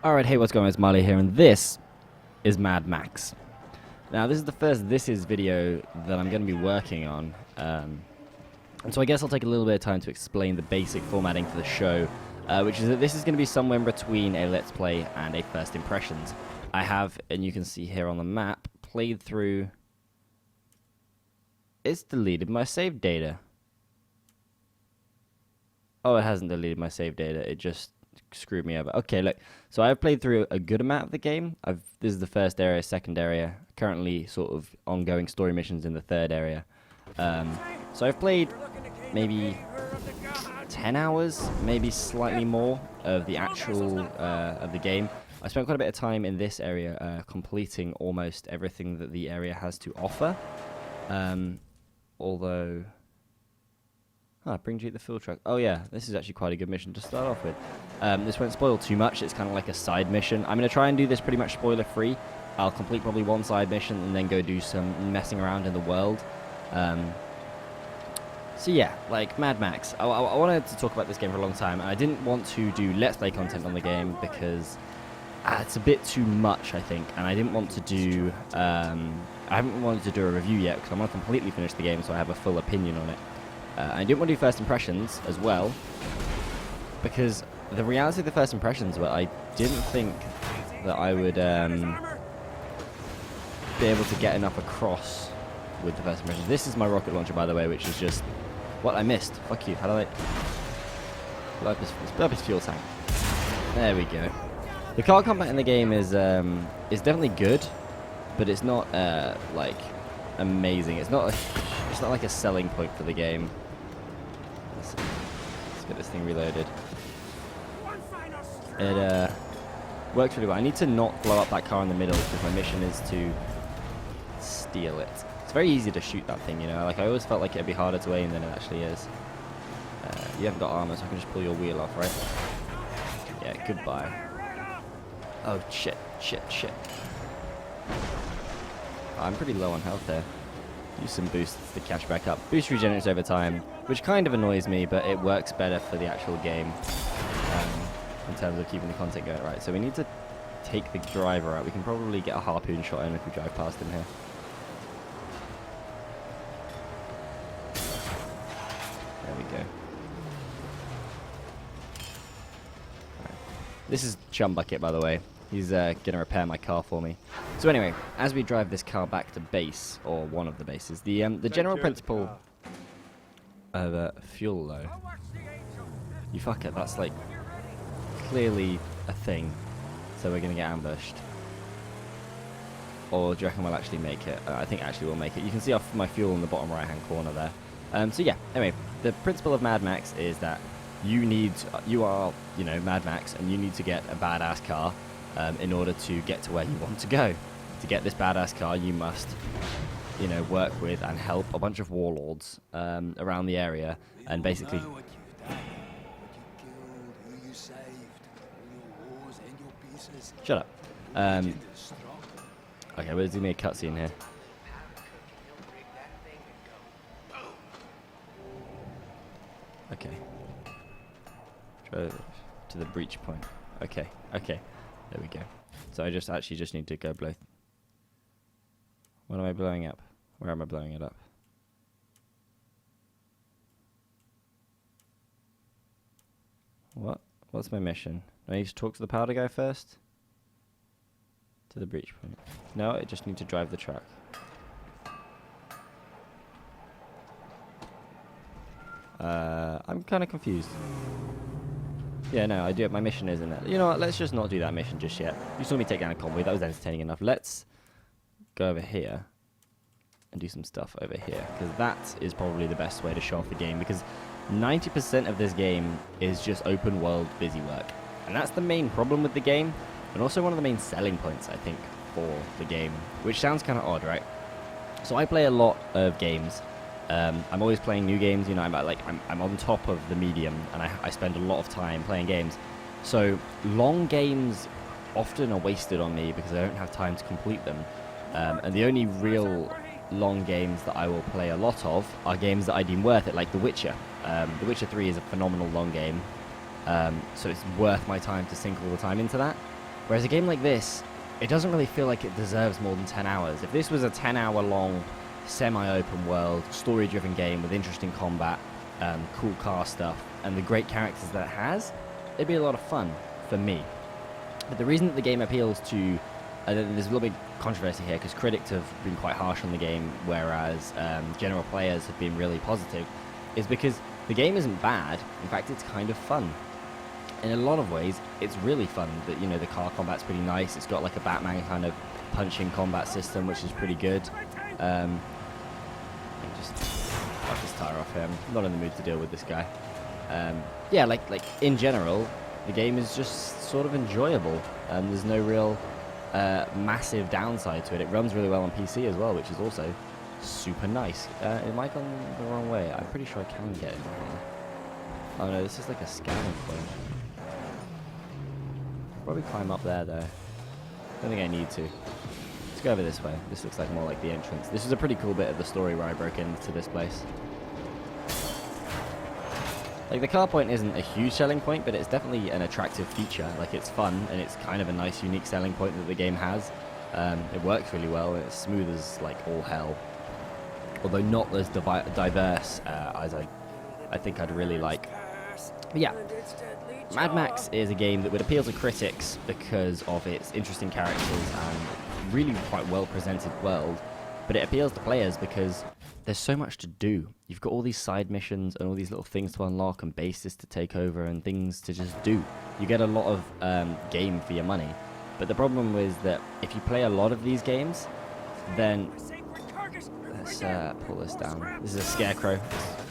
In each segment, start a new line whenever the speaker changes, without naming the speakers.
Alright, hey, what's going on? It's Marley here, and this is Mad Max. Now, this is the first This Is video that I'm going to be working on, and so I guess I'll take a little bit of time to explain the basic formatting for the show, which is that this is going to be somewhere in between a Let's Play and a First Impressions. I have, and you can see here on the map, played through... It's deleted my save data. Oh, it hasn't deleted my save data, it just screwed me over. Okay, look, so I've played through a good amount of the game. This is the first area, second area, currently sort of ongoing story missions in the third area. So I've played maybe 10 hours, maybe slightly more of the actual of the game. I spent quite a bit of time in this area completing almost everything that the area has to offer. Although... bring Jeep the fuel truck. Oh yeah, this is actually quite a good mission to start off with. This won't spoil too much, it's kind of like a side mission. I'm going to try and do this pretty much spoiler free. I'll complete probably one side mission and then go do some messing around in the world. So yeah, like Mad Max. I wanted to talk about this game for a long time, and I didn't want to do Let's Play content on the game because it's a bit too much, I think, and I didn't want to do... I haven't wanted to do a review yet because I want to completely finish the game so I have a full opinion on it. I didn't want to do first impressions as well, because the reality of the first impressions were I didn't think that I would be able to get enough across with the first impressions. This is my rocket launcher, by the way, which is just what I missed. Fuck you. How do I blow up his fuel tank? There we go. The car combat in the game is definitely good, but it's not like amazing. It's not like a selling point for the game. Let's get this thing reloaded. It works really well. I need to not blow up that car in the middle because my mission is to steal it. It's very easy to shoot that thing, you know. Like I always felt like it'd be harder to aim than it actually is. You haven't got armor, so I can just pull your wheel off, right? Yeah, goodbye. Oh shit. I'm pretty low on health there. Use some boosts to catch back up. Boost regenerates over time, which kind of annoys me, but it works better for the actual game in terms of keeping the content going. Right, so we need to take the driver out. We can probably get a harpoon shot in if we drive past him here. There we go. Right. This is Chum Bucket, by the way. He's going to repair my car for me. So anyway, as we drive this car back to base, or one of the bases, the general principle of fuel low. You fuck it, that's like clearly a thing. So we're going to get ambushed. Or do you reckon we'll actually make it? I think actually we'll make it. You can see off my fuel in the bottom right hand corner there. So yeah, anyway, the principle of Mad Max is that you are, you know, Mad Max, and you need to get a badass car. In order to get to where you want to go. To get this badass car, you must, you know, work with and help a bunch of warlords around the area, and basically... Shut up. Okay, we'll do me a cutscene here. Okay. Drove to the breach point. Okay. There we go. So I actually just need to go blow... What am I blowing up? Where am I blowing it up? What? What's my mission? Do I need to talk to the powder guy first? To the breach point. No, I just need to drive the truck. I'm kind of confused. Yeah, no, I do. My mission isn't it. You know what? Let's just not do that mission just yet. You saw me take down a convoy. That was entertaining enough. Let's go over here and do some stuff over here, because that is probably the best way to show off the game, because 90% of this game is just open world busy work. And that's the main problem with the game, and also one of the main selling points, I think, for the game, which sounds kind of odd, right? So I play a lot of games. I'm always playing new games, you know, I'm on top of the medium, and I spend a lot of time playing games. So long games often are wasted on me because I don't have time to complete them. And the only real long games that I will play a lot of are games that I deem worth it, like The Witcher. The Witcher 3 is a phenomenal long game, so it's worth my time to sink all the time into that. Whereas a game like this, it doesn't really feel like it deserves more than 10 hours. If this was a 10-hour long, semi-open world, story-driven game with interesting combat, cool car stuff, and the great characters that it has, it'd be a lot of fun for me. But the reason that the game appeals to... there's a little bit of controversy here, because critics have been quite harsh on the game, whereas general players have been really positive, is because the game isn't bad. In fact, it's kind of fun. In a lot of ways, it's really fun. That, you know, the car combat's pretty nice. It's got like a Batman kind of punching combat system, which is pretty good. I'll just tire off him. I'm not in the mood to deal with this guy. Yeah, like in general, the game is just sort of enjoyable. There's no real massive downside to it. It runs really well on PC as well, which is also super nice. Am I going the wrong way? I'm pretty sure I can get in here. Oh no, this is like a scanning point. Probably climb up there though. Don't think I need to. Let's go over this way. This looks like more like the entrance. This is a pretty cool bit of the story where I broke into this place. Like, the car point isn't a huge selling point, but it's definitely an attractive feature. Like, it's fun, and it's kind of a nice, unique selling point that the game has. It works really well, and it's smooth as, like, all hell. Although not as diverse as I think I'd really like. But yeah, Mad Max is a game that would appeal to critics because of its interesting characters and really quite well-presented world. But it appeals to players because there's so much to do. You've got all these side missions and all these little things to unlock and bases to take over and things to just do. You get a lot of game for your money. But the problem is that if you play a lot of these games, then... Let's pull this down. This is a scarecrow.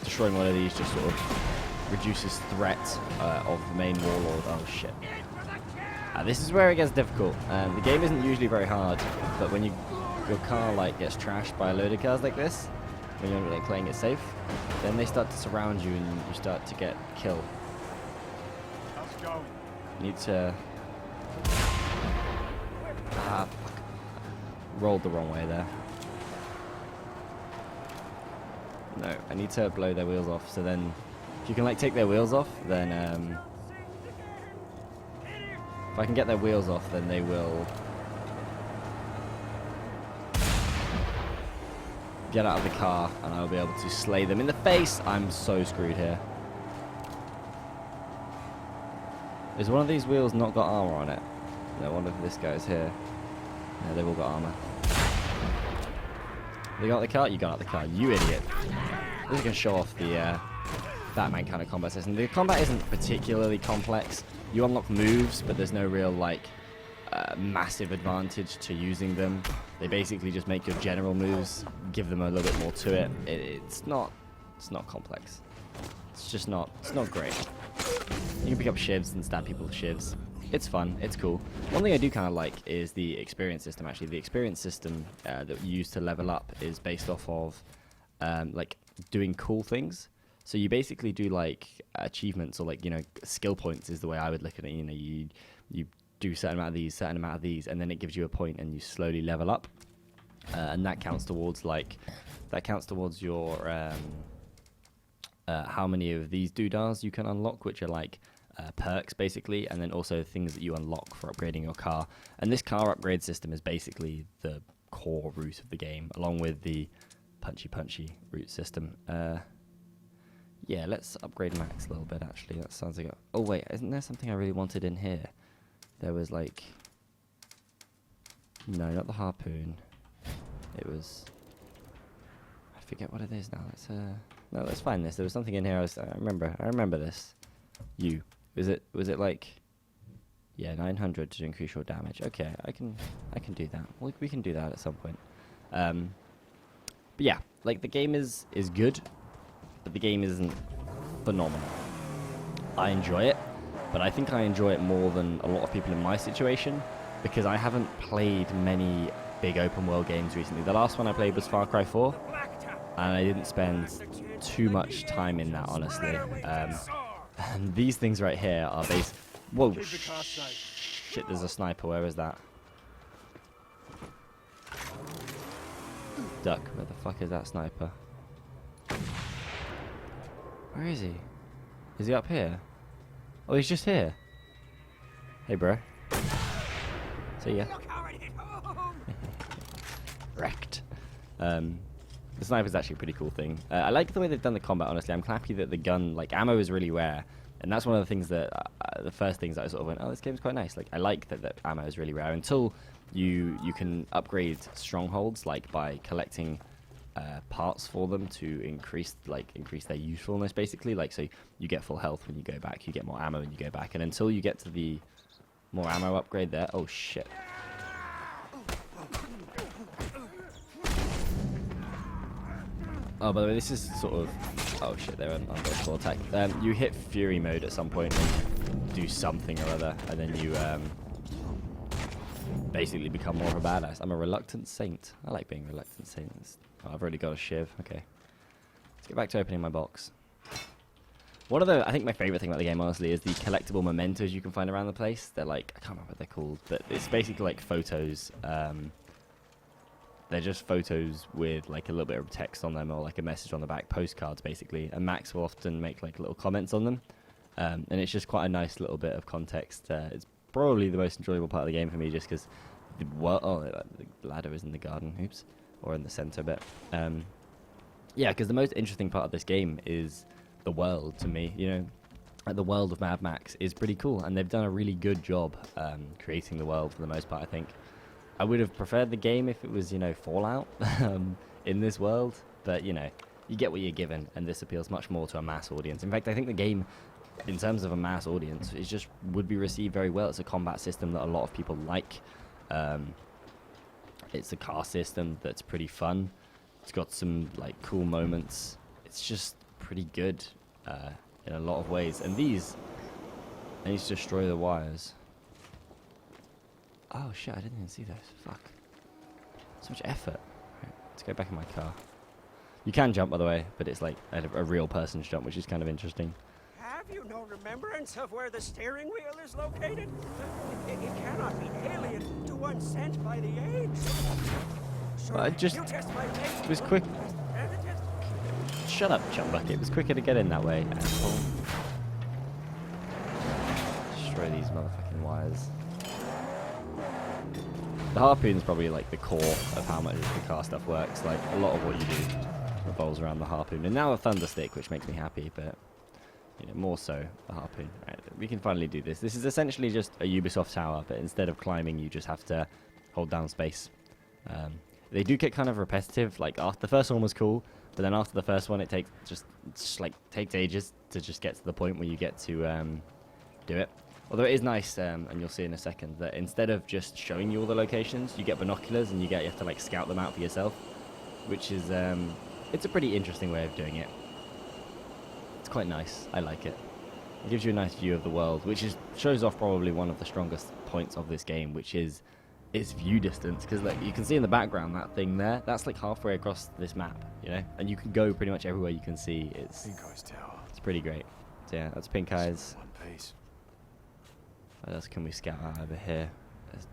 Destroying one of these just sort of reduces threat of the main warlord. Oh shit. This is where it gets difficult. The game isn't usually very hard, but when your car like gets trashed by a load of cars like this, when you're like playing it safe, then they start to surround you and you start to get killed. You need to... fuck. Rolled the wrong way there. No, I need to blow their wheels off, so then if you can like take their wheels off, then if I can get their wheels off, then they will get out of the car and I'll be able to slay them in the face. I'm so screwed here. Is one of these wheels not got armor on it? No, one of this guy's here. No, they've all got armor. They got the car? You got out the car, you idiot. This is going to show off the Batman kind of combat system. The combat isn't particularly complex. You unlock moves, but there's no real like massive advantage to using them. They basically just make your general moves, give them a little bit more to it. It's not complex. It's just not. It's not great. You can pick up shivs and stab people with shivs. It's fun. It's cool. One thing I do kind of like is the experience system. Actually, the experience system that you use to level up is based off of like doing cool things. So you basically do like achievements or like, you know, skill points is the way I would look at it. You know, you do a certain amount of these, and then it gives you a point, and you slowly level up, and that counts towards your how many of these doodahs you can unlock, which are like perks basically, and then also things that you unlock for upgrading your car. And this car upgrade system is basically the core route of the game, along with the punchy route system. Yeah, let's upgrade Max a little bit, actually. That sounds like oh wait, isn't there something I really wanted in here? There was like... No, not the harpoon. It was... I forget what it is now. No, let's find this. There was something in here I remember this. Was it like... Yeah, 900 to increase your damage. Okay, I can do that. We can do that at some point. But yeah, like the game is good, but the game isn't phenomenal. I enjoy it, but I think I enjoy it more than a lot of people in my situation because I haven't played many big open world games recently. The last one I played was Far Cry 4, and I didn't spend too much time in that, honestly. And these things right here are based... Whoa, shit, there's a sniper. Where is that? Duck, where the fuck is that sniper? Where is he? Is he up here? Oh, he's just here. Hey, bro. See ya. Wrecked. The sniper's actually a pretty cool thing. I like the way they've done the combat, honestly. I'm happy that the gun, like, ammo is really rare. And that's one of the things that, the first things that I sort of went, oh, this game's quite nice. Like, I like that the ammo is really rare until you can upgrade strongholds, like, by collecting parts for them to increase their usefulness, basically. Like, so you get full health when you go back, you get more ammo when you go back. And until you get to the more ammo upgrade there, oh, shit. Oh, by the way, this is sort of... Oh, shit, they're under full attack. You hit Fury mode at some point and do something or other, and then you basically become more of a badass. I'm a reluctant saint. I like being reluctant saints. Oh, I've already got a shiv. Okay. Let's get back to opening my box. One of the... I think my favorite thing about the game, honestly, is the collectible mementos you can find around the place. They're like... I can't remember what they're called, but it's basically like photos... They're just photos with like a little bit of text on them or like a message on the back, postcards basically. And Max will often make like little comments on them. And it's just quite a nice little bit of context. It's probably the most enjoyable part of the game for me just because the ladder is in the garden, oops, or in the center bit. Yeah, because the most interesting part of this game is the world to me, you know. Like the world of Mad Max is pretty cool and they've done a really good job creating the world for the most part, I think. I would have preferred the game if it was, you know, Fallout in this world. But, you know, you get what you're given, and this appeals much more to a mass audience. In fact, I think the game, in terms of a mass audience, is just would be received very well. It's a combat system that a lot of people like. It's a car system that's pretty fun. It's got some, like, cool moments. It's just pretty good in a lot of ways. And these, I need to destroy the wires. Oh shit, I didn't even see those. Fuck. So much effort. Right, let's go back in my car. You can jump, by the way, but it's like a real person's jump, which is kind of interesting.
Have you no remembrance of where the steering wheel is located? It cannot be alien to one sent by the age. Sure,
Well, it was quick. Shut up, Chumbucket. It was quicker to get in that way. Asshole. Destroy these motherfucking wires. The harpoon's probably like the core of how much the car stuff works. Like a lot of what you do revolves around the harpoon. And now a thunder stick, which makes me happy, but you know, more so the harpoon. Right, we can finally do this. This is essentially just a Ubisoft tower, but instead of climbing, you just have to hold down space. They do get kind of repetitive. Like after the first one was cool, but then after the first one, it takes takes ages to just get to the point where you get to do it. Although it is nice, and you'll see in a second, that instead of just showing you all the locations, you get binoculars and you have to like scout them out for yourself, which is it's a pretty interesting way of doing it. It's quite nice. I like it. It gives you a nice view of the world, which shows off probably one of the strongest points of this game, which is its view distance. Because like you can see in the background that thing there, that's like halfway across this map, you know, and you can go pretty much everywhere you can see. It's pretty great. So yeah, that's Pink Eyes. What else can we scout out over here? There's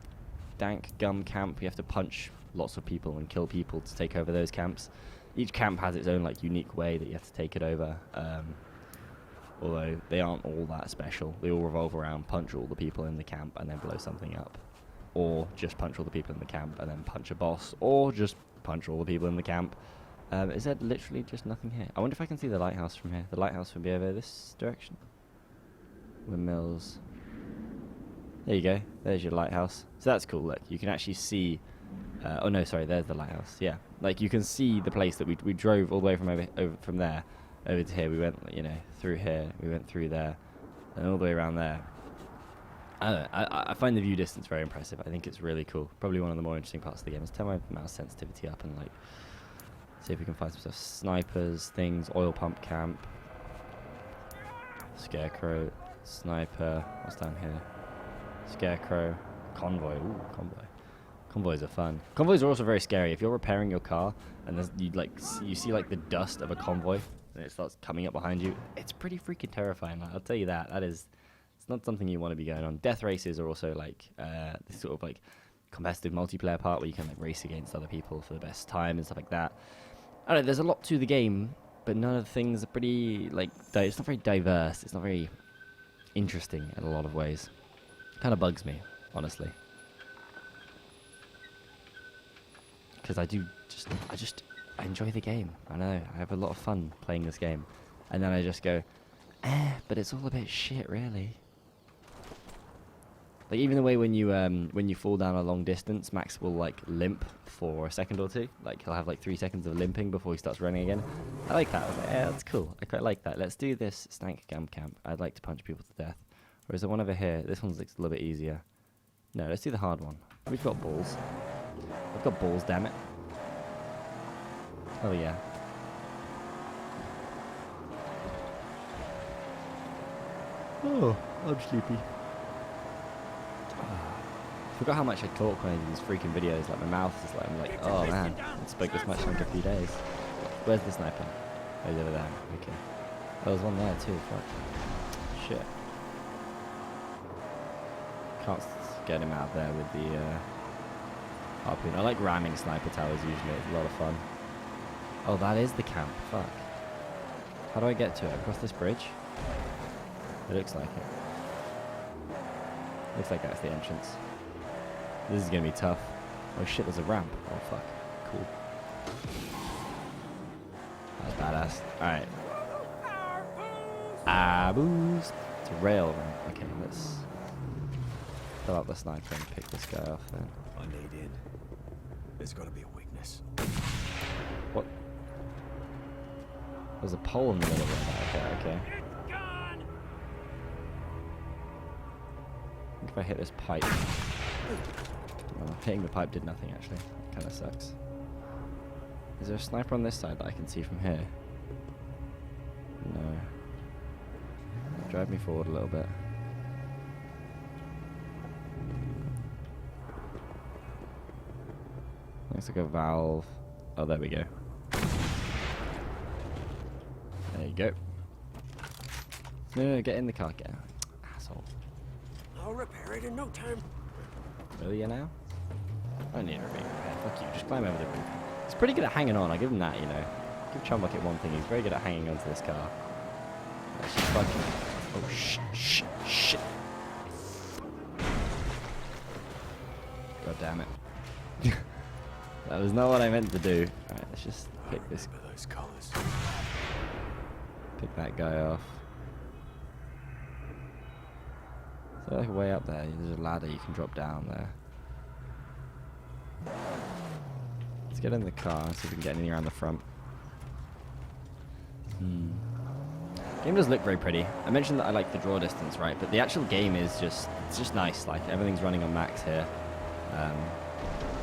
Dank Gum Camp. You have to punch lots of people and kill people to take over those camps. Each camp has its own like unique way that you have to take it over. Although they aren't all that special. They all revolve around punch all the people in the camp and then blow something up. Or just punch all the people in the camp and then punch a boss. Or just punch all the people in the camp. Is there literally just nothing here? I wonder if I can see the lighthouse from here. The lighthouse would be over this direction. Windmills. There you go. There's your lighthouse. So that's cool. Look, you can actually see... oh, no, sorry. There's the lighthouse. Yeah. Like, you can see the place that we drove all the way from over from there over to here. We went, you know, through here. We went through there. And all the way around there. I don't know. I find the view distance very impressive. I think it's really cool. Probably one of the more interesting parts of the game. Let's turn my mouse sensitivity up and, like, see if we can find some stuff. Snipers, things, oil pump camp. Scarecrow, sniper. What's down here? Scarecrow, convoy. Ooh, convoy. Convoys are fun. Convoys are also very scary. If you're repairing your car and you see like the dust of a convoy and it starts coming up behind you, it's pretty freaking terrifying. Like, I'll tell you that. It's not something you want to be going on. Death races are also like this sort of like competitive multiplayer part where you can like race against other people for the best time and stuff like that. I don't know. There's a lot to the game, but none of the things are pretty like. It's not very diverse. It's not very interesting in a lot of ways. Kind of bugs me, honestly. because I enjoy the game. I know, I have a lot of fun playing this game. And then I just go, but it's all a bit shit, really. Like, even the way when you fall down a long distance, Max will, like, limp for a second or two. Like, he'll have, like, 3 seconds of limping before he starts running again. I like that. I was like, yeah, that's cool. I quite like that. Let's do this Stank Camp. I'd like to punch people to death. Or is there one over here? This one's, like, a little bit easier. No, let's do the hard one. We've got balls. I've got balls, damn it. Oh, yeah. Oh, I'm sleepy. Forgot how much I talk when I do these freaking videos. Like, my mouth is like, I'm like, oh man, I haven't spoke this much in like a few days. Where's the sniper? Oh, he's over there. Okay. Oh, there's one there too. Fuck. Shit. Can't get him out there with the harpoon. I like ramming sniper towers usually. It's a lot of fun. Oh, that is the camp. Fuck. How do I get to it? Across this bridge? It looks like it. Looks like that's the entrance. This is gonna be tough. Oh shit, there's a ramp. Oh fuck. Cool. That's badass. Alright. Boost. It's a rail ramp. Okay, let's fill out the sniper and pick this guy off then.
I need in. There's gotta be a weakness.
What? There's a pole in the middle of that. Okay. I think if I hit this pipe. Well, hitting the pipe did nothing actually. Kind of sucks. Is there a sniper on this side that I can see from here? No. Drive me forward a little bit. Looks like a valve. Oh, there we go. There you go. No, get in the car, get out. Asshole.
I'll repair it in no time.
Really, now? I need to be repaired. Fuck you, just climb over the roof. He's pretty good at hanging on, I give him that, you know. Give Chumbucket one thing, he's very good at hanging onto this car. Let's just fucking... Oh, shit. God damn it. That was not what I meant to do. Alright, let's just pick this...
Those colors.
Pick that guy off. Is there like a way up there? There's a ladder you can drop down there. Let's get in the car and see if we can get anything around the front. Game does look very pretty. I mentioned that I like the draw distance, right? But the actual game is just, it's just nice. Like, everything's running on max here.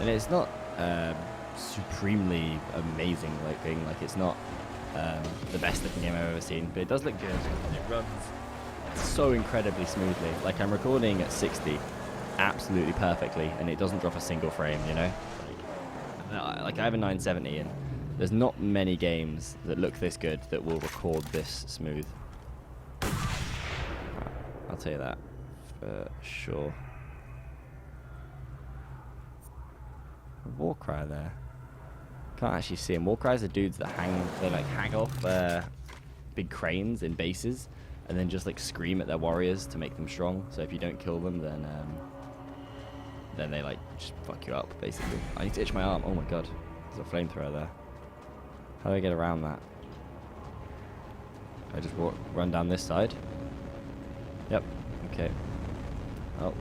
And it's not supremely amazing looking. Like, it's not the best looking game I've ever seen. But it does look good. And it runs so incredibly smoothly. Like, I'm recording at 60 absolutely perfectly, and it doesn't drop a single frame, you know? Like I have a 970, and there's not many games that look this good that will record this smooth. I'll tell you that for sure. Warcry there. Can't actually see them. Warcries are dudes that hang off big cranes in bases, and then just like scream at their warriors to make them strong. So if you don't kill them, then they like just fuck you up basically. I need to itch my arm. Oh my god, there's a flamethrower there. How do I get around that? I just run down this side. Yep. Okay. Oh,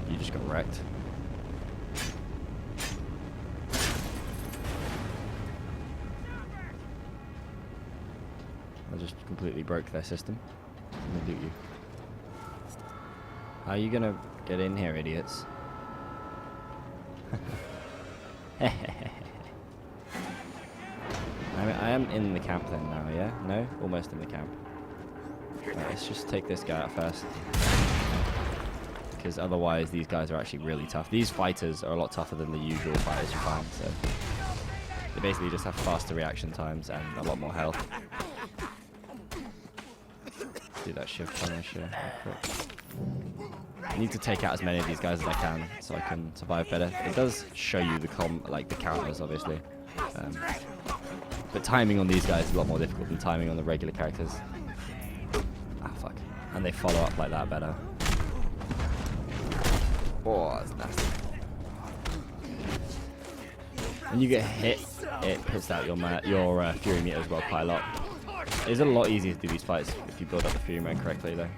you just got wrecked. I just completely broke their system. I'm gonna loot you. How are you gonna get in here, idiots? I am in the camp then now, yeah? No? Almost in the camp. Right, let's just take this guy out first. Because otherwise these guys are actually really tough. These fighters are a lot tougher than the usual fighters you find, so... They basically just have faster reaction times and a lot more health. Do that shift punisher real quick. I need to take out as many of these guys as I can so I can survive better. It does show you the counters, obviously. But timing on these guys is a lot more difficult than timing on the regular characters. Ah, fuck. And they follow up like that better. Oh, that's nasty. When you get hit, it puts out your fury meter as well quite a lot. It's a lot easier to do these fights if you build up the fury mode correctly, though.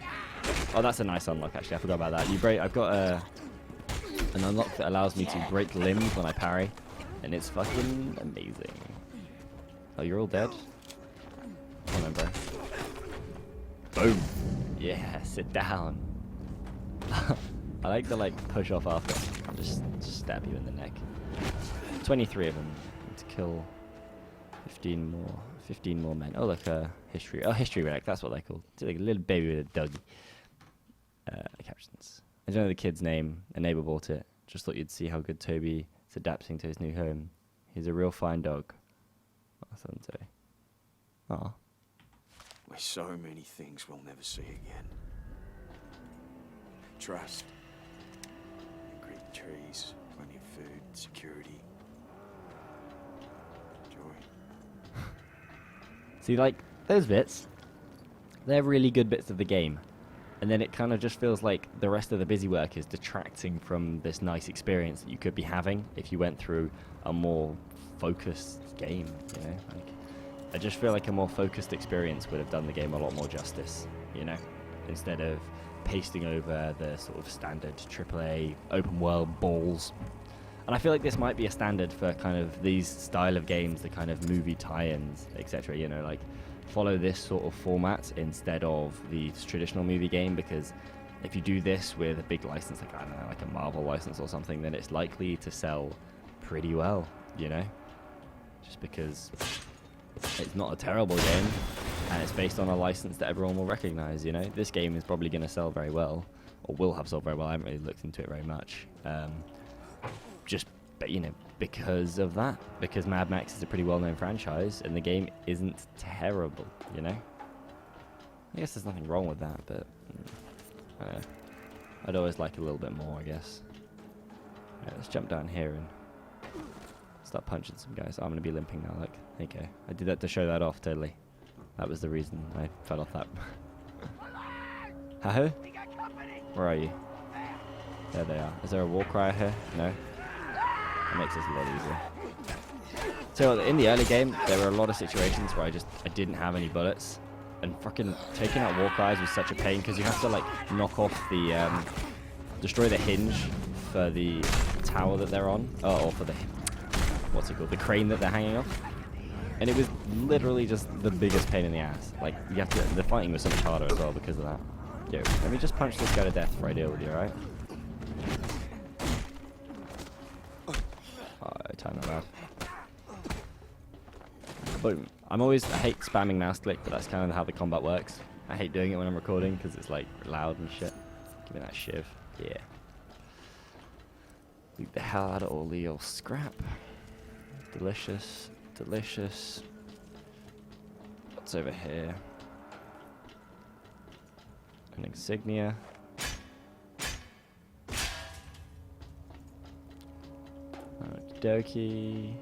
Oh, that's a nice unlock, actually. I forgot about that. I've got an unlock that allows me to break limbs when I parry, and it's fucking amazing. Oh, you're all dead? Come on, bro. Boom. Yeah, sit down. I like to push off after and just stab you in the neck. 23 of them to kill 15 more men. Oh, look, history relic. That's what they're called. It's like a little baby with a doggy. Captions. I don't know the kid's name. A neighbor bought it. Just thought you'd see how good Toby is adapting to his new home. He's a real fine dog. Aw.
There's so many things we'll never see again. Trust. Green trees, plenty of food, security. Joy.
See, those bits, they're really good bits of the game. And then it kind of just feels like the rest of the busy work is detracting from this nice experience that you could be having if you went through a more focused game, you know? I just feel like a more focused experience would have done the game a lot more justice, you know? Instead of pasting over the sort of standard AAA open world balls. And I feel like this might be a standard for kind of these style of games, the kind of movie tie-ins, etc. You know, follow this sort of format instead of the traditional movie game, because if you do this with a big license, I don't know, like a Marvel license or something, then it's likely to sell pretty well, you know? Just because it's not a terrible game, and it's based on a license that everyone will recognize, you know? This game is probably going to sell very well, or will have sold very well. I haven't really looked into it very much. Because of that. Because Mad Max is a pretty well-known franchise, and the game isn't terrible, you know? I guess there's nothing wrong with that, but I'd always like a little bit more, I guess. Alright, let's jump down here and start punching some guys. Oh, I'm going to be limping now, look. There you go. I did that to show that off, totally. That was the reason I fell off that. Haho? Where are you? There they are. Is there a war cry here? No? That makes this a lot easier. So in the early game, there were a lot of situations where I didn't have any bullets, and fucking taking out war cries was such a pain because you have to knock off the destroy the hinge for the tower that they're on, or for the what's it called, the crane that they're hanging off, and it was literally just the biggest pain in the ass. The fighting was so much harder as well because of that. Yo, let me just punch this guy to death before I deal with you, alright? Time that out. Boom. I hate spamming mouse click, but that's kind of how the combat works. I hate doing it when I'm recording because it's loud and shit. Give me that shiv. Yeah. Leave the hell out of all the old scrap. Delicious. Delicious. What's over here? An insignia. Doki.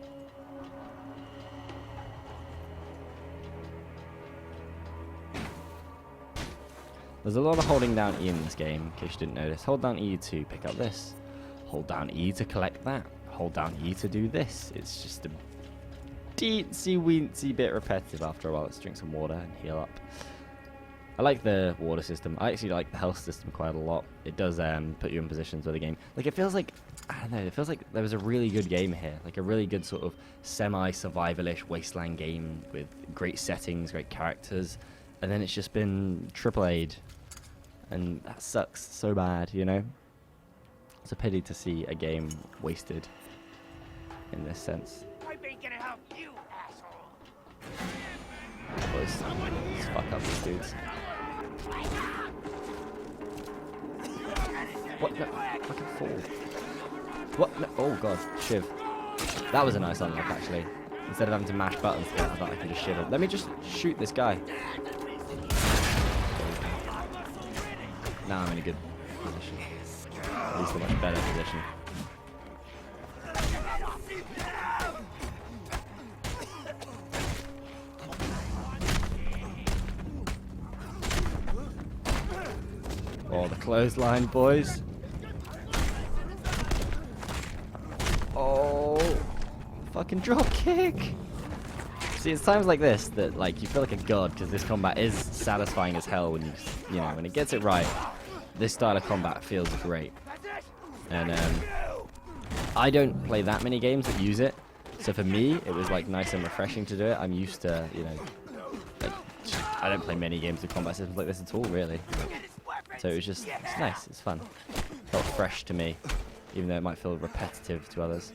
There's a lot of holding down E in this game, in case you didn't notice. Hold down E to pick up this. Hold down E to collect that. Hold down E to do this. It's just a teensy-weensy bit repetitive after a while. Let's drink some water and heal up. I like the water system. I actually like the health system quite a lot. It does put you in positions where the game... it feels like... I don't know, it feels like there was a really good game here. A really good sort of semi-survival-ish wasteland game with great settings, great characters. And then it's just been AAA'd. And that sucks so bad, you know? It's a pity to see a game wasted in this sense.
I ain't gonna help you, asshole.
Boys, let's fuck up these dudes. What? No, fucking fall. What? No. Oh god, shiv. That was a nice unlock actually. Instead of having to mash buttons, I thought I could just shiv him. Let me just shoot this guy. Now I'm in a good position. At least a much better position. Oh, the clothesline, boys. Oh, fucking drop kick. See, it's times like this that like you feel like a god because this combat is satisfying as hell when you know when it gets it right. This style of combat feels great, and I don't play that many games that use it, so for me it was like nice and refreshing to do it. I'm used to like, I don't play many games with combat systems like this at all really, so it was just it's nice, it's fun, felt fresh to me, even though it might feel repetitive to others.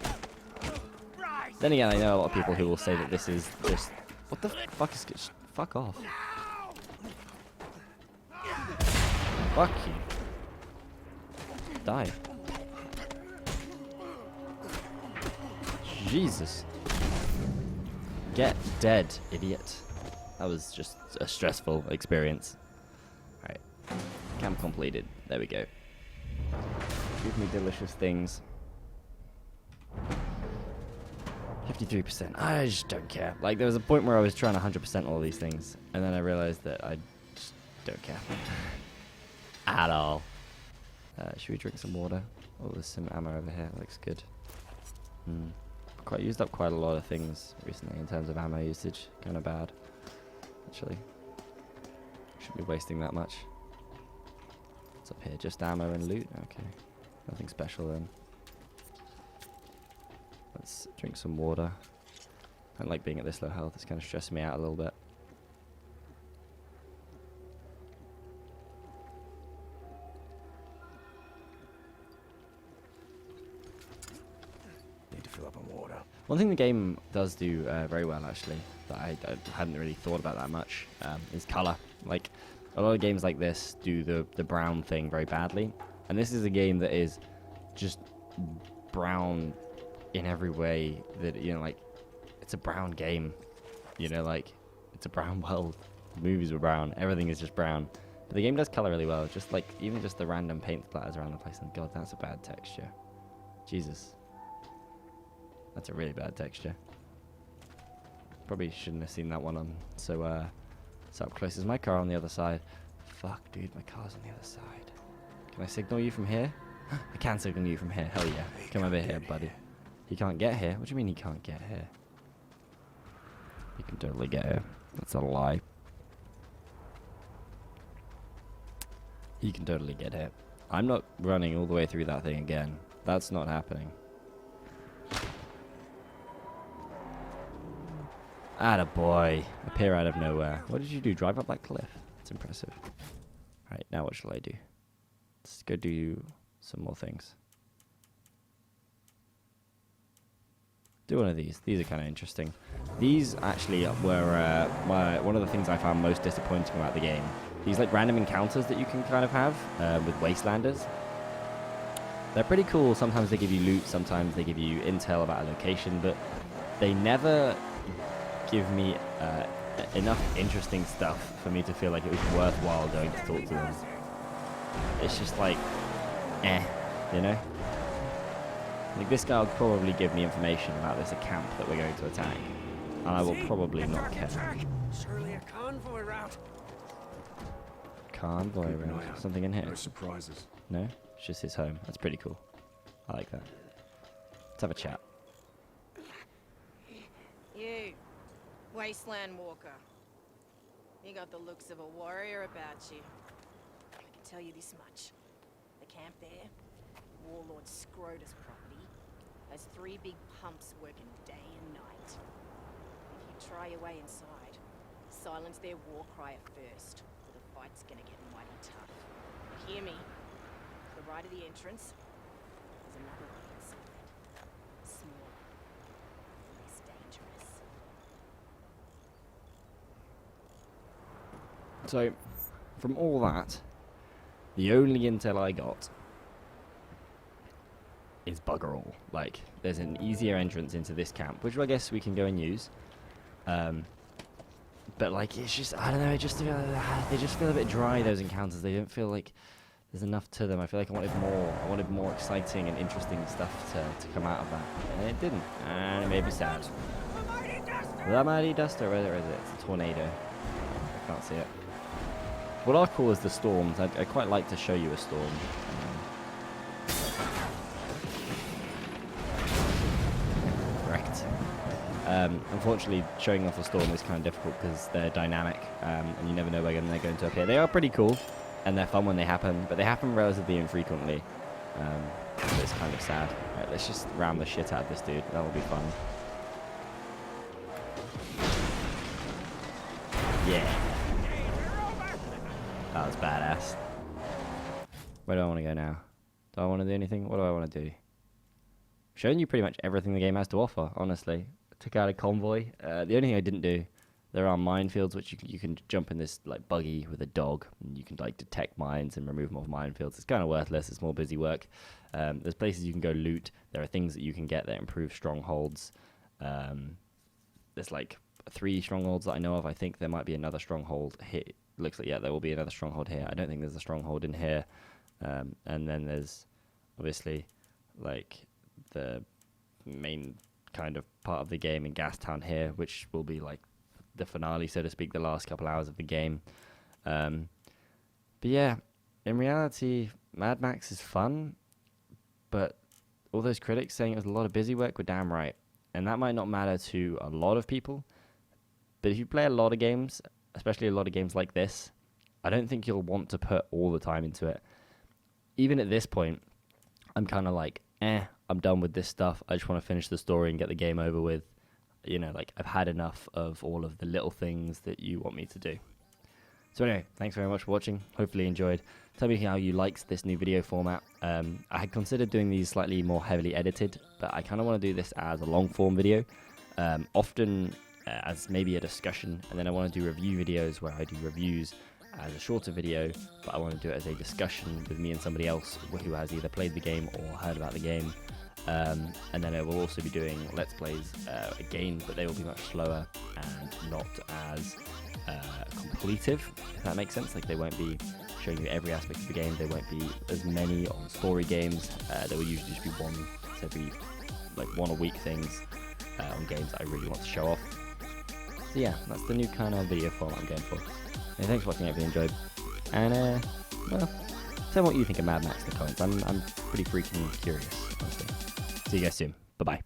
Then again, I know a lot of people who will say that this is just... What the fuck is... Fuck off. Fuck you. Die. Jesus. Get dead, idiot. That was just a stressful experience. Alright. Camp completed. There we go. Give me delicious things. 53%. I just don't care. Like, there was a point where I was trying to 100% all these things, and then I realized that I just don't care. At all. Should we drink some water? Oh, there's some ammo over here. Looks good. Used up quite a lot of things recently in terms of ammo usage. Kind of bad, actually. Shouldn't be wasting that much. What's up here? Just ammo and loot? Okay. Nothing special then. Let's drink some water. I don't like being at this low health. It's kind of stressing me out a little bit.
Need to fill up on water.
One thing the game does do very well, actually, that I hadn't really thought about that much, is color. Like, a lot of games like this do the brown thing very badly. And this is a game that is just brown in every way that, like, it's a brown game, like, it's a brown world. The movies were brown, everything is just brown. But the game does color really well, just like, even just the random paint splatters around the place, and god, that's a bad texture. Jesus. That's a really bad texture. Probably shouldn't have seen that one on so up close. Is my car on the other side? Fuck, dude, my car's on the other side. Can I signal you from here? I can signal you from here, hell yeah. Come over here, buddy. He can't get here? What do you mean he can't get here? He can totally get here. That's a lie. He can totally get here. I'm not running all the way through that thing again. That's not happening. Attaboy. Appear out of nowhere. What did you do? Drive up that cliff? That's impressive. Alright, now what shall I do? Let's go do some more things. Do one of these. These are kind of interesting. These actually were one of the things I found most disappointing about the game. These like random encounters that you can kind of have with Wastelanders. They're pretty cool. Sometimes they give you loot, sometimes they give you intel about a location, but they never give me enough interesting stuff for me to feel like it was worthwhile going to talk to them. It's just like, Like, this guy will probably give me information about this camp that we're going to attack, and I will probably not care.
Surely a convoy route.
Convoy route. Something in here?
No surprises.
No? It's just his home. That's pretty cool. I like that. Let's have a chat.
You, Wasteland Walker. You got the looks of a warrior about you. I can tell you this much. The camp there, Warlord Scrota's property, has 3 big pumps working day and night. If you try your way inside, silence their war cry at first, or the fight's gonna get mighty tough. But hear me. To the right of the entrance, there's another way inside. Smaller, less dangerous.
So, from all that, the only intel I got is bugger all. Like, there's an easier entrance into this camp, which I guess we can go and use. But like, it's just, I don't know, they just feel a bit dry, those encounters. They don't feel like there's enough to them. I feel like I wanted more exciting and interesting stuff to come out of that. And it didn't. And it made me sad. The Mighty Duster, where is it? It's a tornado. I can't see it. What are cool is the storms. I'd quite like to show you a storm. Correct. Unfortunately, showing off a storm is kind of difficult because they're dynamic, and you never know when they're going to appear. They are pretty cool, and they're fun when they happen, but they happen relatively infrequently. So it's kind of sad. Right, let's just ram the shit out of this dude. That will be fun. Yeah. That was badass. Where do I want to go now? Do I want to do anything? What do I want to do? Showing you pretty much everything the game has to offer, honestly. Took out a convoy. The only thing I didn't do, there are minefields which you can jump in this like buggy with a dog, and you can like detect mines and remove them off minefields. It's kind of worthless. It's more busy work. There's places you can go loot. There are things that you can get that improve strongholds. There's like 3 strongholds that I know of. I think there might be another stronghold here. Looks like, yeah, there will be another stronghold here. I don't think there's a stronghold in here. And then there's obviously like the main kind of part of the game in Gastown here, which will be like the finale, so to speak, the last couple hours of the game. But yeah, in reality, Mad Max is fun, but all those critics saying it was a lot of busy work were damn right. And that might not matter to a lot of people, but if you play a lot of games, especially a lot of games like this, I don't think you'll want to put all the time into it. Even at this point, I'm kind of like, I'm done with this stuff. I just want to finish the story and get the game over with. You know, like, I've had enough of all of the little things that you want me to do. So anyway, thanks very much for watching. Hopefully you enjoyed. Tell me how you liked this new video format. I had considered doing these slightly more heavily edited, but I kind of want to do this as a long form video. Often as maybe a discussion, and then I want to do review videos where I do reviews as a shorter video, but I want to do it as a discussion with me and somebody else who has either played the game or heard about the game. And then I will also be doing Let's Plays again, but they will be much slower and not as completive, if that makes sense. Like, they won't be showing you every aspect of the game. There won't be as many on story games. There will usually just be one a week things on games that I really want to show off. So yeah, that's the new kind of video format I'm going for. And thanks for watching, I hope you enjoyed. And well, tell me what you think of Mad Max in the comments. I'm pretty freaking curious, honestly. See you guys soon. Bye-bye.